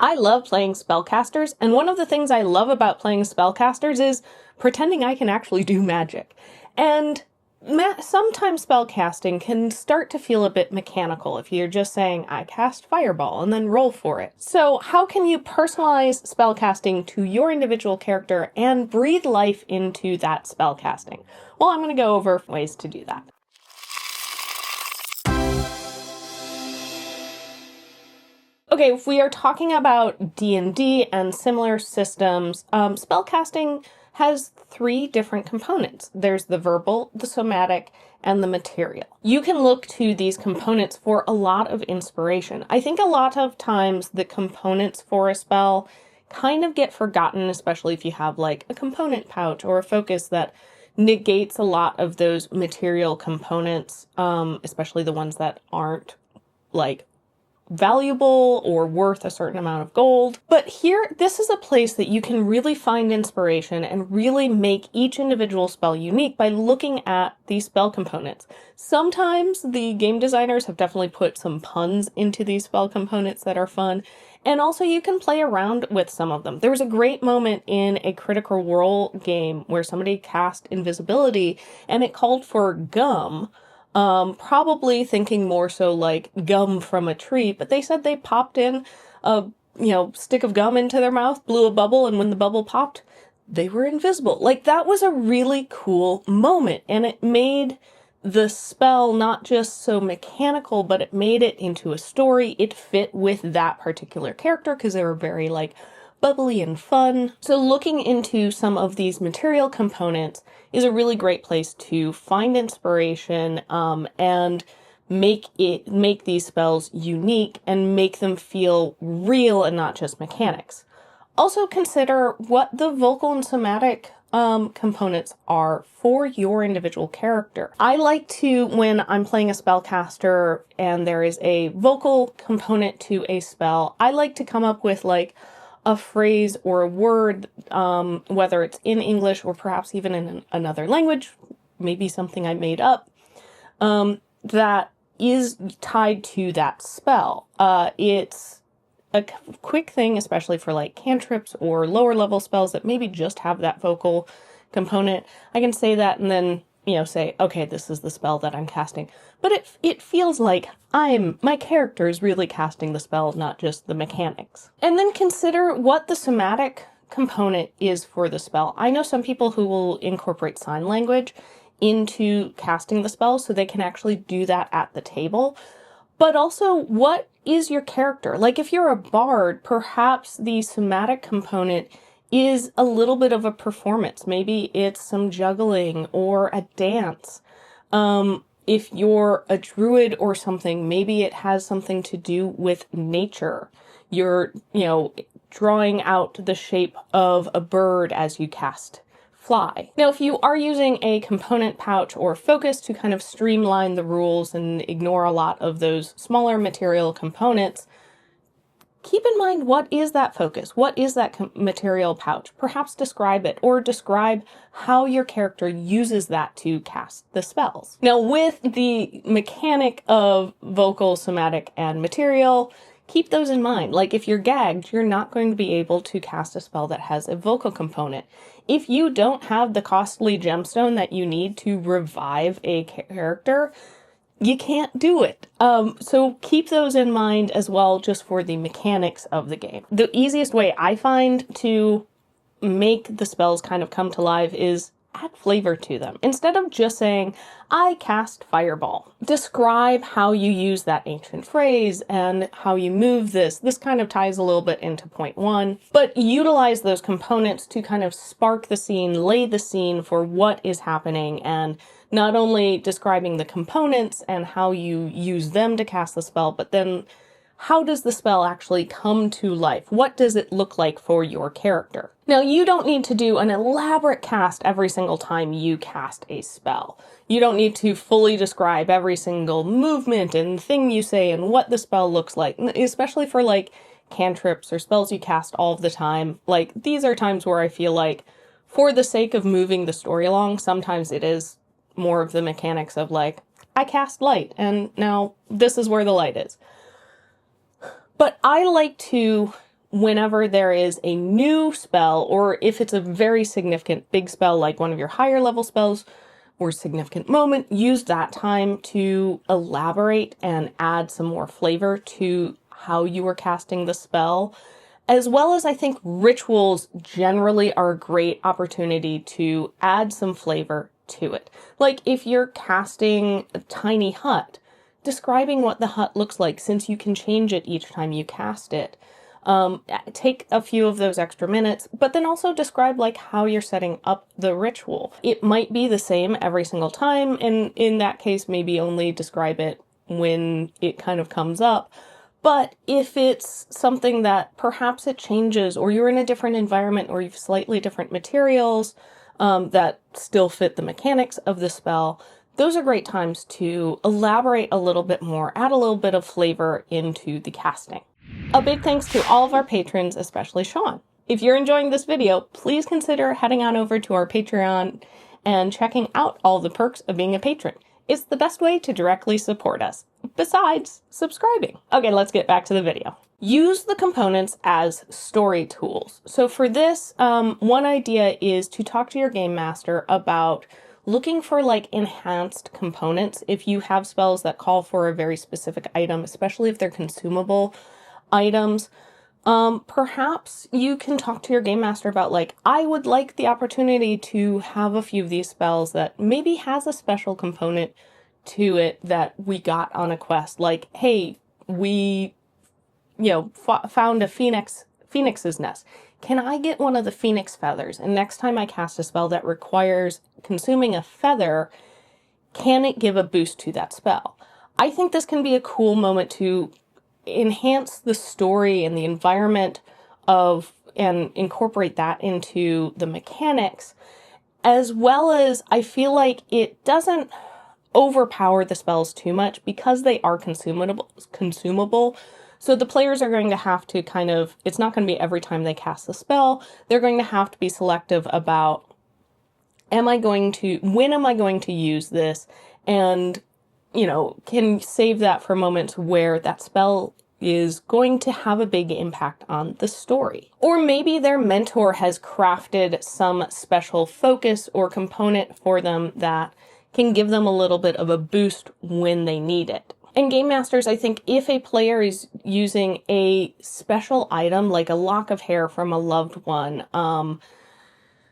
I love playing spellcasters, and one of the things I love about playing spellcasters is pretending I can actually do magic. And sometimes spellcasting can start to feel a bit mechanical if you're just saying, I cast fireball, and then roll for it. So how can you personalize spellcasting to your individual character and breathe life into that spellcasting? Well, I'm going to go over ways to do that. Okay, if we are talking about D&D and similar systems, spellcasting has 3 different components. There's the verbal, the somatic, and the material. You can look to these components for a lot of inspiration. I think a lot of times the components for a spell kind of get forgotten, especially if you have like a component pouch or a focus that negates a lot of those material components, especially the ones that aren't like valuable or worth a certain amount of gold. But here, this is a place that you can really find inspiration and really make each individual spell unique by looking at these spell components. Sometimes the game designers have definitely put some puns into these spell components that are fun, and also you can play around with some of them. There was a great moment in a Critical Role game where somebody cast invisibility and it called for gum. Probably thinking more so like gum from a tree, but they said they popped in a, stick of gum into their mouth, blew a bubble, and when the bubble popped, they were invisible. Like, that was a really cool moment, and it made the spell not just so mechanical, but it made it into a story. It fit with that particular character because they were very like bubbly and fun. So looking into some of these material components is a really great place to find inspiration and make these spells unique and make them feel real and not just mechanics. Also consider what the vocal and somatic components are for your individual character. I like to, when I'm playing a spellcaster and there is a vocal component to a spell, I like to come up with like a phrase or a word, whether it's in English or perhaps even in another language, maybe something I made up, that is tied to that spell. It's a quick thing, especially for like cantrips or lower level spells that maybe just have that vocal component. I can say that and then, say, okay, this is the spell that I'm casting. But it feels like my character is really casting the spell, not just the mechanics. And then consider what the somatic component is for the spell. I know some people who will incorporate sign language into casting the spell so they can actually do that at the table. But also, what is your character? Like, if you're a bard, perhaps the somatic component is a little bit of a performance. Maybe it's some juggling or a dance. If you're a druid or something, maybe it has something to do with nature. You're, drawing out the shape of a bird as you cast fly. Now, if you are using a component pouch or focus to kind of streamline the rules and ignore a lot of those smaller material components, keep in mind, what is that focus? What is that material pouch? Perhaps describe it, or describe how your character uses that to cast the spells. Now, with the mechanic of vocal, somatic, and material, keep those in mind. Like, if you're gagged, you're not going to be able to cast a spell that has a vocal component. If you don't have the costly gemstone that you need to revive a character, you can't do it. So keep those in mind as well, just for the mechanics of the game. The easiest way I find to make the spells kind of come to life is add flavor to them. Instead of just saying, I cast fireball, describe how you use that ancient phrase and how you move this. This kind of ties a little bit into point 1, but utilize those components to kind of spark the scene, lay the scene for what is happening, and not only describing the components and how you use them to cast the spell, but then how does the spell actually come to life? What does it look like for your character? Now, you don't need to do an elaborate cast every single time you cast a spell. You don't need to fully describe every single movement and thing you say and what the spell looks like, especially for like cantrips or spells you cast all of the time. Like, these are times where I feel like, for the sake of moving the story along, sometimes it is more of the mechanics of like, I cast light and now this is where the light is. But I like to whenever there is a new spell, or if it's a very significant big spell, like one of your higher level spells or significant moment, use that time to elaborate and add some more flavor to how you were casting the spell. As well as I think rituals generally are a great opportunity to add some flavor to it. Like if you're casting a tiny hut, describing what the hut looks like, since you can change it each time you cast it. Take a few of those extra minutes, but then also describe like how you're setting up the ritual. It might be the same every single time, and in that case, maybe only describe it when it kind of comes up. But if it's something that perhaps it changes, or you're in a different environment, or you've slightly different materials that still fit the mechanics of the spell, those are great times to elaborate a little bit more, add a little bit of flavor into the casting. A big thanks to all of our patrons, especially Sean. If you're enjoying this video, please consider heading on over to our Patreon and checking out all the perks of being a patron. It's the best way to directly support us, besides subscribing. Okay, let's get back to the video. Use the components as story tools. So for this, one idea is to talk to your game master about looking for like enhanced components. If you have spells that call for a very specific item, especially if they're consumable items, perhaps you can talk to your game master about like, I would like the opportunity to have a few of these spells that maybe has a special component to it that we got on a quest. Like, hey, we, found a phoenix's nest. Can I get one of the phoenix feathers? And next time I cast a spell that requires consuming a feather, can it give a boost to that spell? I think this can be a cool moment to enhance the story and the environment and incorporate that into the mechanics, as well as I feel like it doesn't overpower the spells too much because they are consumable. So the players are going to have to it's not going to be every time they cast the spell. They're going to have to be selective about, when am I going to use this? And can save that for moments where that spell is going to have a big impact on the story. Or maybe their mentor has crafted some special focus or component for them that can give them a little bit of a boost when they need it. And game masters, I think if a player is using a special item, like a lock of hair from a loved one,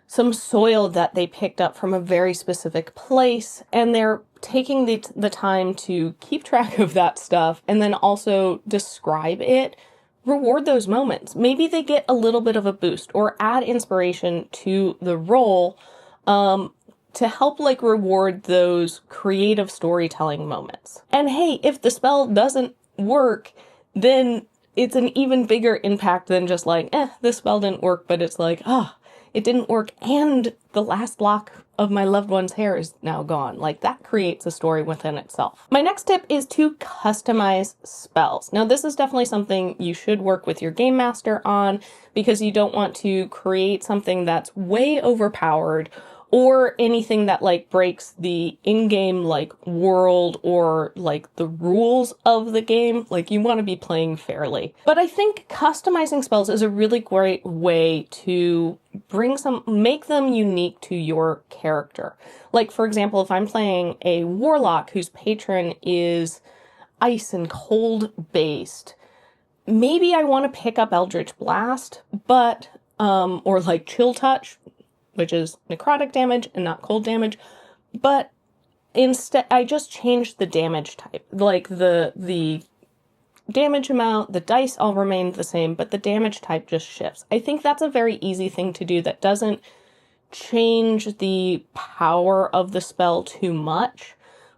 some soil that they picked up from a very specific place, and they're taking the time to keep track of that stuff and then also describe it, reward those moments. Maybe they get a little bit of a boost or add inspiration to the role to help reward those creative storytelling moments. And hey, if the spell doesn't work, then it's an even bigger impact than just this spell didn't work, but it's it didn't work and the last lock of my loved one's hair is now gone. That creates a story within itself. My next tip is to customize spells. Now, this is definitely something you should work with your game master on, because you don't want to create something that's way overpowered or anything that breaks the in-game world or the rules of the game. You want to be playing fairly. But I think customizing spells is a really great way to make them unique to your character. For example, if I'm playing a warlock whose patron is ice and cold based, maybe I want to pick up Eldritch Blast, but or Chill Touch, which is necrotic damage and not cold damage, but instead I just changed the damage type. The damage amount, the dice all remain the same, but the damage type just shifts. I think that's a very easy thing to do that doesn't change the power of the spell too much,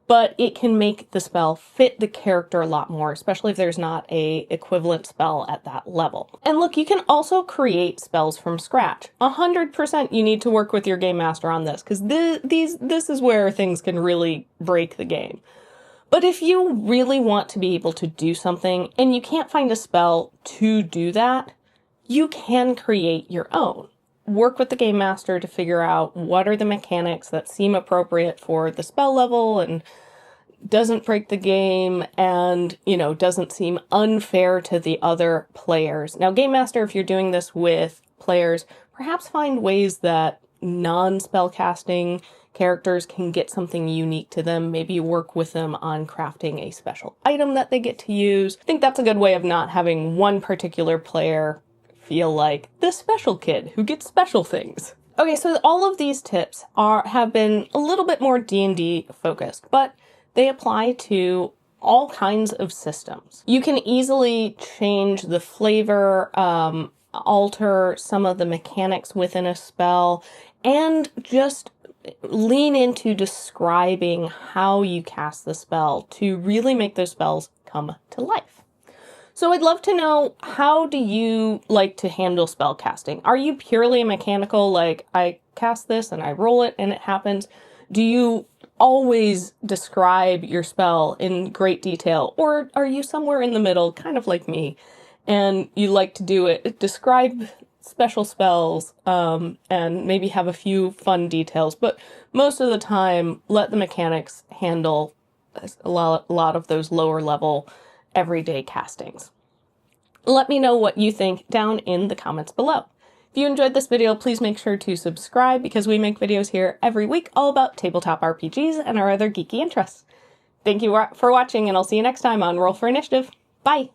but it can make the spell fit the character a lot more, especially if there's not a equivalent spell at that level. And look, you can also create spells from scratch. 100% you need to work with your game master on this, because this is where things can really break the game. But if you really want to be able to do something and you can't find a spell to do that, you can create your own. Work with the game master to figure out what are the mechanics that seem appropriate for the spell level and doesn't break the game and, doesn't seem unfair to the other players. Now, Game Master, if you're doing this with players, perhaps find ways that non-spellcasting characters can get something unique to them. Maybe work with them on crafting a special item that they get to use. I think that's a good way of not having one particular player feel like the special kid who gets special things. Okay, so all of these tips have been a little bit more D&D focused, but they apply to all kinds of systems. You can easily change the flavor, alter some of the mechanics within a spell, and just lean into describing how you cast the spell to really make those spells come to life. So I'd love to know, how do you like to handle spell casting? Are you purely mechanical, like I cast this and I roll it and it happens? Do you always describe your spell in great detail? Or are you somewhere in the middle, kind of like me, and you like to describe special spells, and maybe have a few fun details, but most of the time let the mechanics handle a lot of those lower level everyday castings? Let me know what you think down in the comments below. If you enjoyed this video, please make sure to subscribe, because we make videos here every week all about tabletop RPGs and our other geeky interests. Thank you for watching, and I'll see you next time on Roll for Initiative. Bye!